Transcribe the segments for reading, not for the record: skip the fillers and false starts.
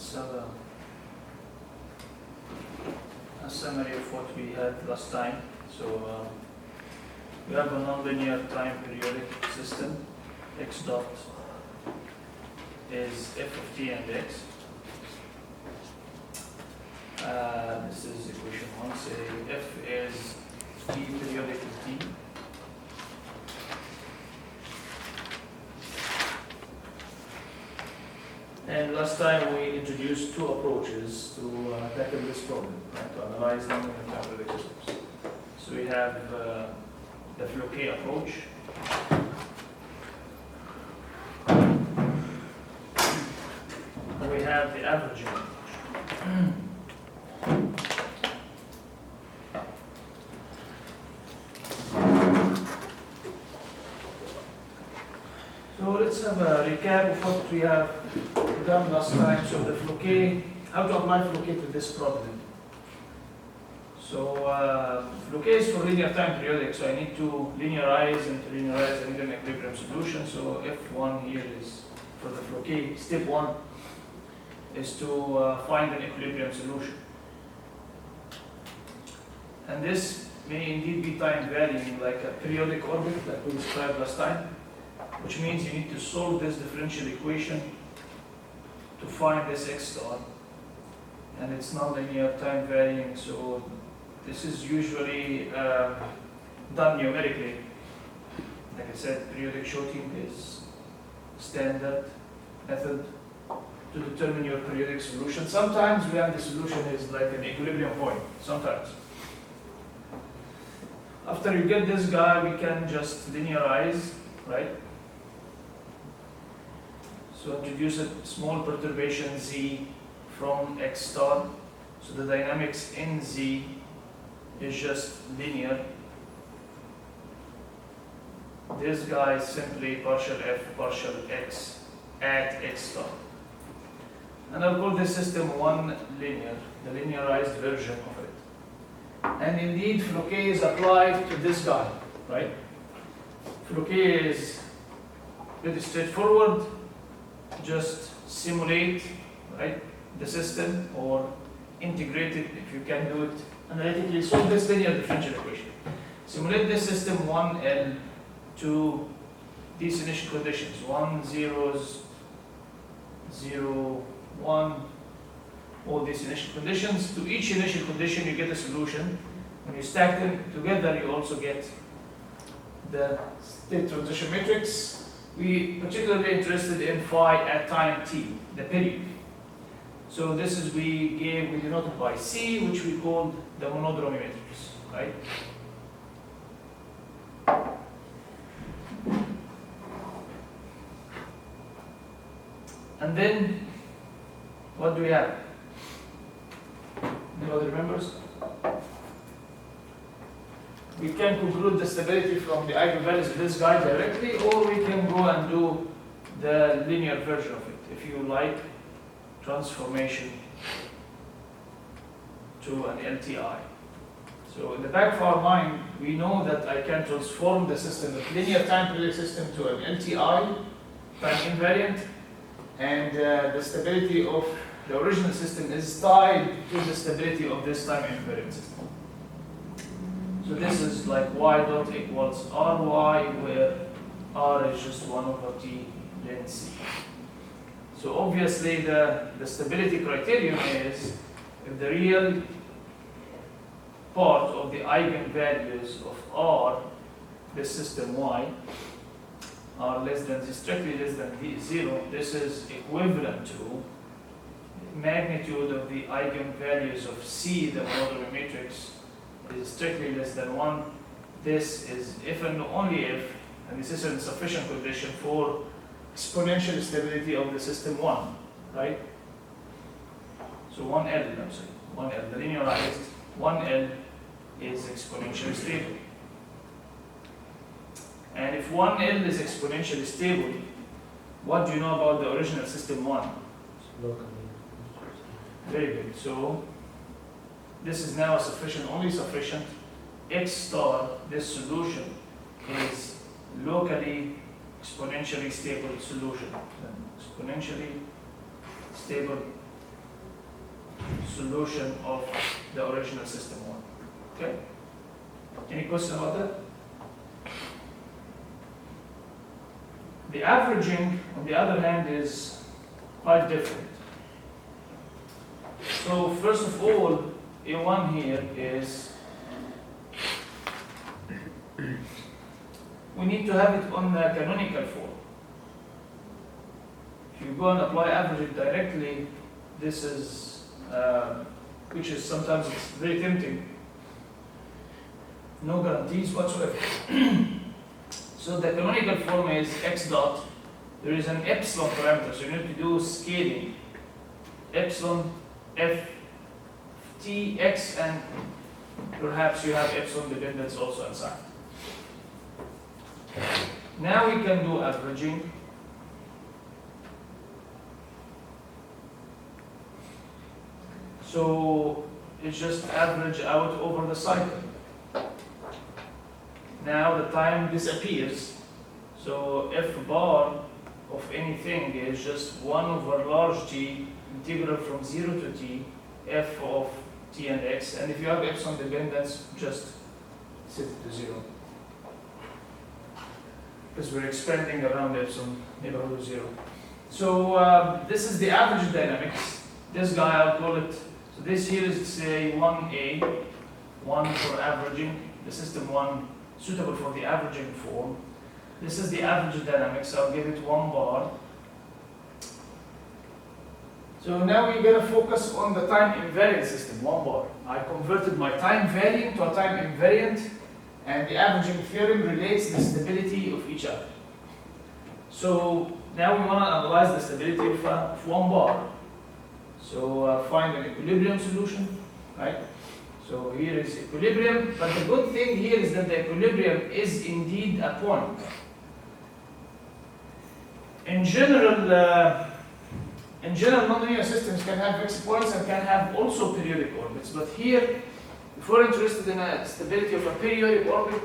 let's have a summary of what we had last time. So we have a nonlinear time periodic system. X dot is f of t and x. This is equation 1. Say f is t periodic with t. And last time we introduced two approaches to tackle this problem, right? To analyze nonlinear time periodic systems. So we have the Floquet approach. And we have the averaging approach. So let's have a recap of what we have done last time. So the Floquet, how to apply Floquet to this problem. So Floquet is for linear time periodic, so I need to linearize, and to linearize I need an equilibrium solution. So F1 here is for the Floquet. Step 1 is to find an equilibrium solution. And this may indeed be time varying, like a periodic orbit that we described last time, which means you need to solve this differential equation to find this x star. And it's nonlinear time varying, so this is usually done numerically. Like I said, periodic shorting is standard method to determine your periodic solution. Sometimes when the solution is like an equilibrium point, sometimes. After you get this guy, we can just linearize, right? So introduce a small perturbation z from x star. So the dynamics in z is just linear. This guy is simply partial f partial x at x star. And I'll call this system 1 linear, the linearized version of it. And indeed, Floquet is applied to this guy, right? Floquet is pretty straightforward. Just simulate, right, the system, or integrate it if you can do it analytically. Solve this linear differential equation. Simulate this system 1L to these initial conditions 1, 0s, 0, 1, all these initial conditions. To each initial condition you get a solution. When you stack them together you also get the state transition matrix. We particularly interested in phi at time t, the period. So this is we denoted by C, which we called the monodromy matrix, right? And then what do we have? Anybody remembers? We can conclude the stability from the eigenvalues of this guy directly, or we can go and do the linear version of it, if you like, transformation to an LTI. So in the back of our mind, we know that I can transform the system, the linear time periodic system, to an LTI, time invariant, and the stability of the original system is tied to the stability of this time invariant system. So this is like y dot equals ry, where r is just 1 over t ln c. So obviously the stability criterion is if the real part of the eigenvalues of r, this system y, are less than, strictly less than 0, this is equivalent to magnitude of the eigenvalues of C, the monodromy matrix, is strictly less than 1. This is if and only if, and this is a sufficient condition for exponential stability of the system 1, right? So 1L, I'm sorry, 1L, the linearized 1L is exponentially stable. And if 1L is exponentially stable, what do you know about the original system 1? Very good. So this is now sufficient, only sufficient. X star, this solution, is locally exponentially stable solution. Exponentially stable solution of the original system one. Okay? Any question about that? The averaging, on the other hand, is quite different. So first of all, A1 here is, we need to have it on the canonical form. If you go and apply averaging directly, this is, which is sometimes it's very tempting. No guarantees whatsoever. So the canonical form is x dot. There is an epsilon parameter, so you need to do scaling. Epsilon f t x, and perhaps you have epsilon dependence also inside. Now we can do averaging. So it's just average out over the cycle. Now the time disappears. So f bar of anything is just 1 over large T, integral from 0 to T, f of T and x. And if you have epsilon dependence, just set it to 0. Because we're expanding around epsilon neighborhood of 0. So this is the average dynamics. This guy, I'll call it, so this here is say 1A, 1 for averaging, the system 1 suitable for the averaging form. This is the average dynamics, I'll give it 1 bar. So now we're going to focus on the time invariant system, 1 bar. I converted my time varying to a time invariant, and the averaging theorem relates the stability of each other. So now we want to analyze the stability of 1 bar. So find an equilibrium solution, right? So here is equilibrium, but the good thing here is that the equilibrium is indeed a point. In general, nonlinear systems can have fixed points and can have also periodic orbits. But here, if we're interested in a stability of a periodic orbit,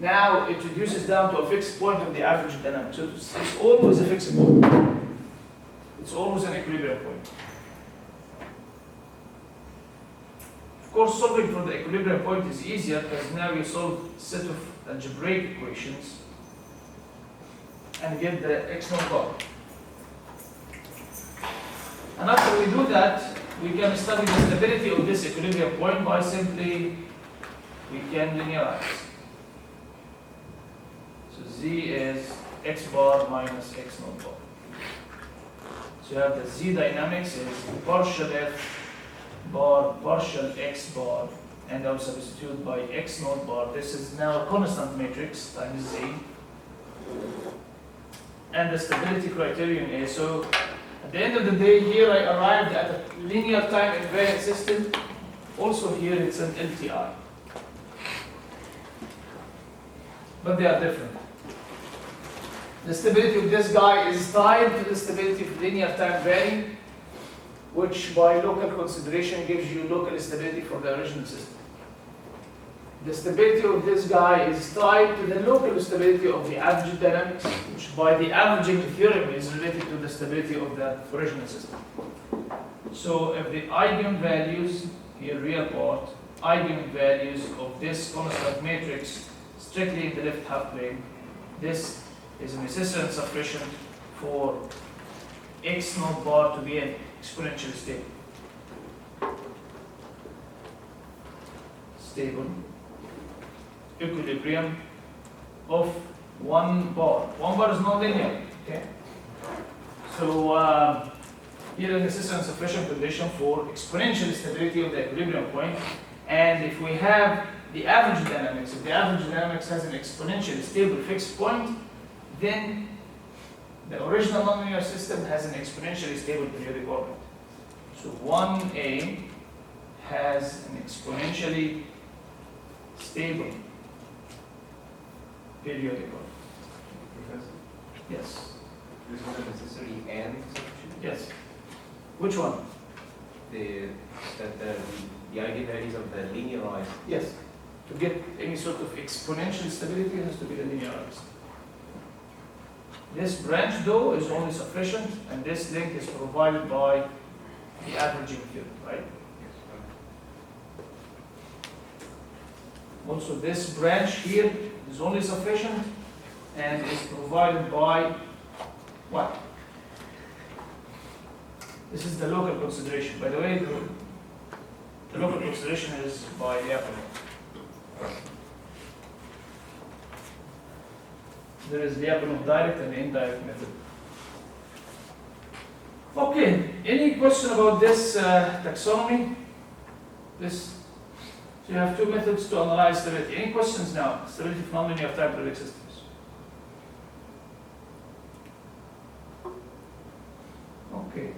now it reduces down to a fixed point of the average dynamic. So it's always a fixed point. It's always an equilibrium point. Of course, solving for the equilibrium point is easier because now you solve a set of algebraic equations and get the x0 bar. And after we do that, we can study the stability of this equilibrium point by simply, we can linearize. So z is x bar minus x0 bar. So you have the z dynamics is partial f bar, partial x bar, and I'll substitute by x0 bar. This is now a constant matrix times z. And the stability criterion is, so at the end of the day here I arrived at a linear time invariant system. Also here it's an LTI. But they are different. The stability of this guy is tied to the stability of linear time varying, which by local consideration gives you local stability for the original system. The stability of this guy is tied to the local stability of the average dynamics, which by the averaging theorem is related to the stability of the original system. So if the eigenvalues, here real part, eigenvalues of this constant matrix strictly in the left half plane, this is necessary and sufficient for x0 bar to be an exponentially stable equilibrium of 1 bar. 1 bar is non-linear. Okay. So here is necessary and sufficient condition for exponential stability of the equilibrium point. And if we have the average dynamics, if the average dynamics has an exponentially stable fixed point, then the original nonlinear system has an exponentially stable periodic orbit. So 1A has an exponentially stable periodic orbit. Professor, Yes. this is a necessary and sufficient? Yes. Which one? The eigenvalues of the linearized. Yes. To get any sort of exponential stability, it has to be the linearized. This branch, though, is only sufficient, and this link is provided by the averaging theorem, right? Yes. Also, this branch here is only sufficient and is provided by what? This is the local consideration. By the way, the local consideration is by Lyapunov. There is Lyapunov direct and indirect method. Okay, any question about this taxonomy? This, so you have two methods to analyze stability. Any questions now? Stability phenomenon of time periodic systems. Okay.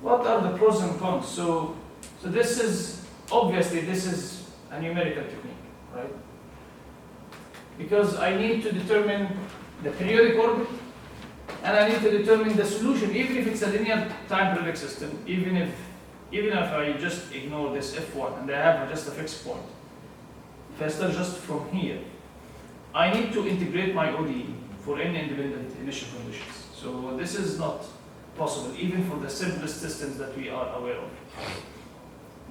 What are the pros and cons? So this is, obviously this is a numerical technique, right? Because I need to determine the periodic orbit and I need to determine the solution, even if it's a linear time periodic system, even if I just ignore this F1 and I have just a fixed point. If I start just from here, I need to integrate my ODE for any independent initial conditions. So this is not possible, even for the simplest systems that we are aware of.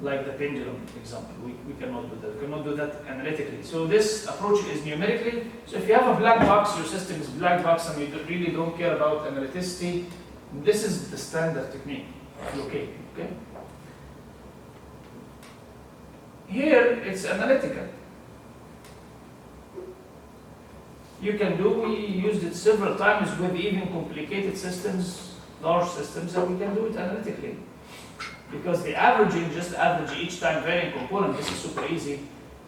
Like the pendulum example, we cannot do that. We cannot do that analytically. So this approach is numerically. So if you have a black box, your system is black box, and you really don't care about analyticity, this is the standard technique of locating. Okay. Here it's analytical. You can do. We used it several times with even complicated systems, large systems, and we can do it analytically. Because the averaging, just average each time varying component, this is super easy.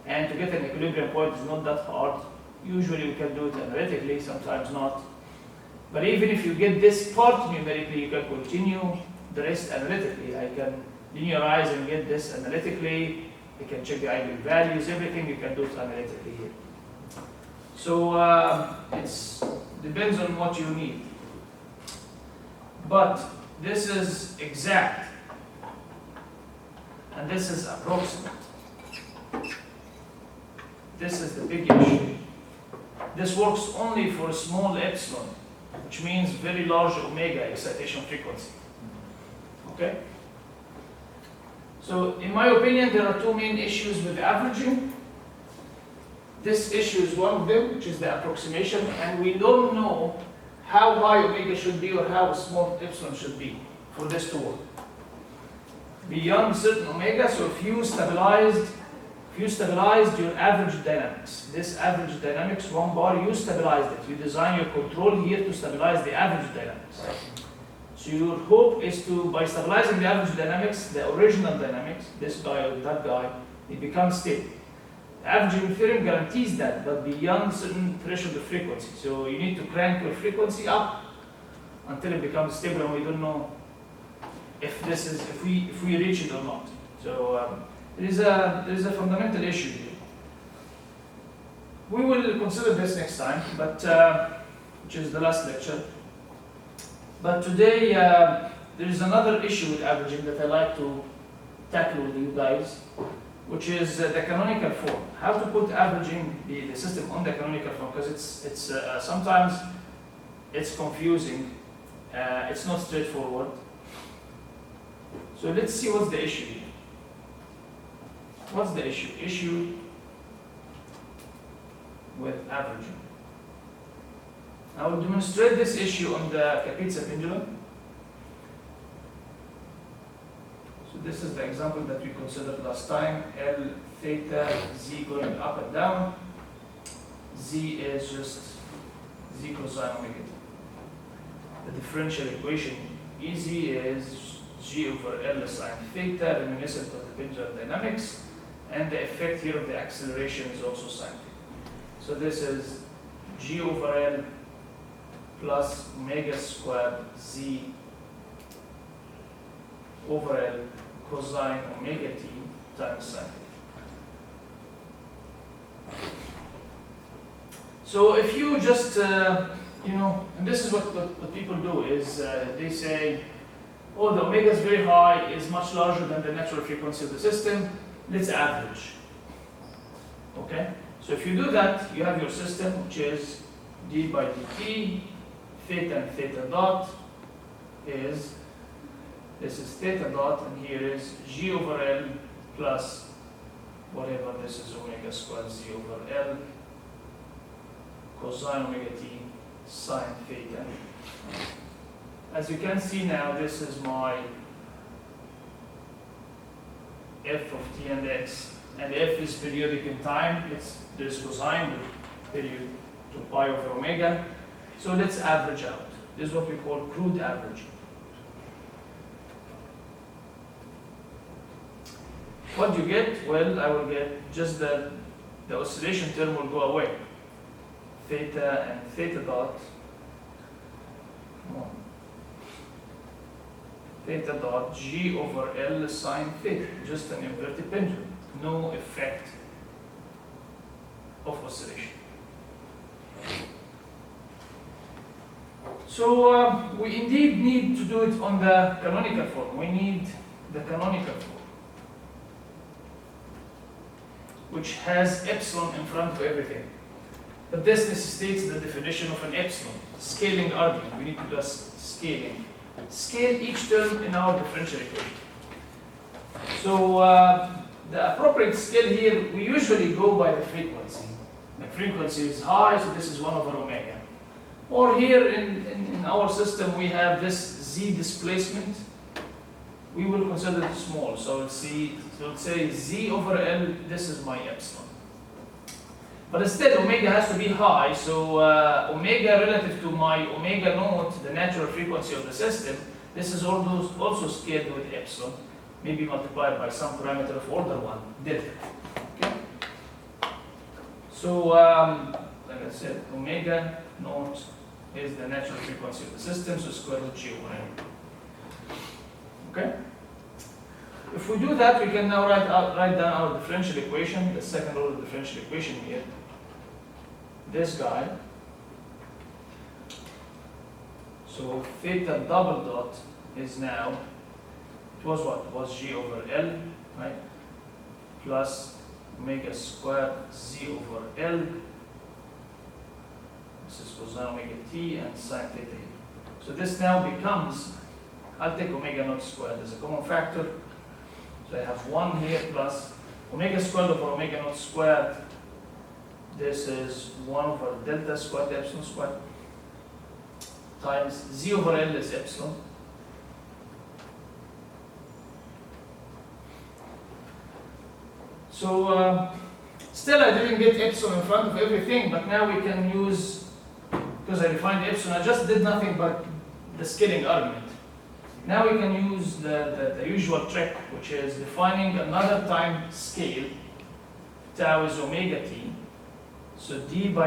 And to get an equilibrium point is not that hard. Usually we can do it analytically, sometimes not. But even if you get this part numerically, you can continue the rest analytically. I can linearize and get this analytically. I can check the eigenvalues, everything you can do it analytically here. So it depends on what you need. But this is exact. And this is approximate. This is the big issue. This works only for a small epsilon, which means very large omega excitation frequency. Okay? So, in my opinion, there are two main issues with averaging. This issue is one of them, which is the approximation, and we don't know how high omega should be or how small epsilon should be for this to work. Beyond certain omega, so if you stabilized your average dynamics, this average dynamics, one bar, you stabilized it. You design your control here to stabilize the average dynamics. So your hope is to, by stabilizing the average dynamics, the original dynamics, this guy or that guy, it becomes stable. The averaging theorem guarantees that, but beyond certain threshold of frequency. So you need to crank your frequency up until it becomes stable, and we don't know if we reach it or not. So there is a fundamental issue here. We will consider this next time, but which is the last lecture. But today there is another issue with averaging that I like to tackle with you guys, which is the canonical form. How to put averaging the system on the canonical form, because it's sometimes it's confusing. It's not straightforward. So let's see what's the issue here. What's the issue? Issue with averaging. I will demonstrate this issue on the Kapitsa pendulum. So this is the example that we considered last time. L theta z going up and down. Z is just z cosine omega. The differential equation EZ is G over L sine theta, reminiscent of the pendulum dynamics, and the effect here of the acceleration is also sine theta. So this is G over L plus omega squared Z over L cosine omega t times sine theta. So if you just, and this is what people do, is they say, oh, the omega is very high, is much larger than the natural frequency of the system, let's average. Okay? So if you do that, you have your system, which is d by dt, theta and theta dot, is, this is theta dot, and here is G over L plus whatever this is omega squared Z over L cosine omega t sine theta. As you can see now, this is my f of t and x, and f is periodic in time. There's cosine with period to pi over omega. So let's average out. This is what we call crude averaging. What do you get? Well, I will get just the oscillation term will go away. Theta and theta dot. Come on. Theta dot G over L sine theta, just an inverted pendulum, no effect of oscillation. So we indeed need to do it on the canonical form. We need the canonical form, which has epsilon in front of everything. But this necessitates the definition of an epsilon, scaling argument. We need to do scaling. Scale each term in our differential equation. So the appropriate scale here, we usually go by the frequency. The frequency is high, so this is 1 over omega. Or here in our system, we have this z displacement. We will consider it small, so let's say z over L, this is my epsilon. But instead, omega has to be high, so omega relative to my omega naught, the natural frequency of the system, this is also scaled with epsilon, maybe multiplied by some parameter of order 1, delta. Okay? So, like I said, omega naught is the natural frequency of the system, so square root G over N. Okay? If we do that, we can now write down our differential equation, the second order differential equation here. This guy. So theta double dot is now, it was what? It was G over L, right? Plus omega squared Z over L. This is cosine omega t and sine theta. So this now becomes, I'll take omega naught squared as a common factor. So I have 1 here plus omega squared over omega naught squared. This is 1 over delta squared epsilon squared times Z over L is epsilon. So still I didn't get epsilon in front of everything, but now we can use, because I defined epsilon, I just did nothing but the scaling argument. Now we can use the usual trick, which is defining another time scale. Tau is omega t. So d by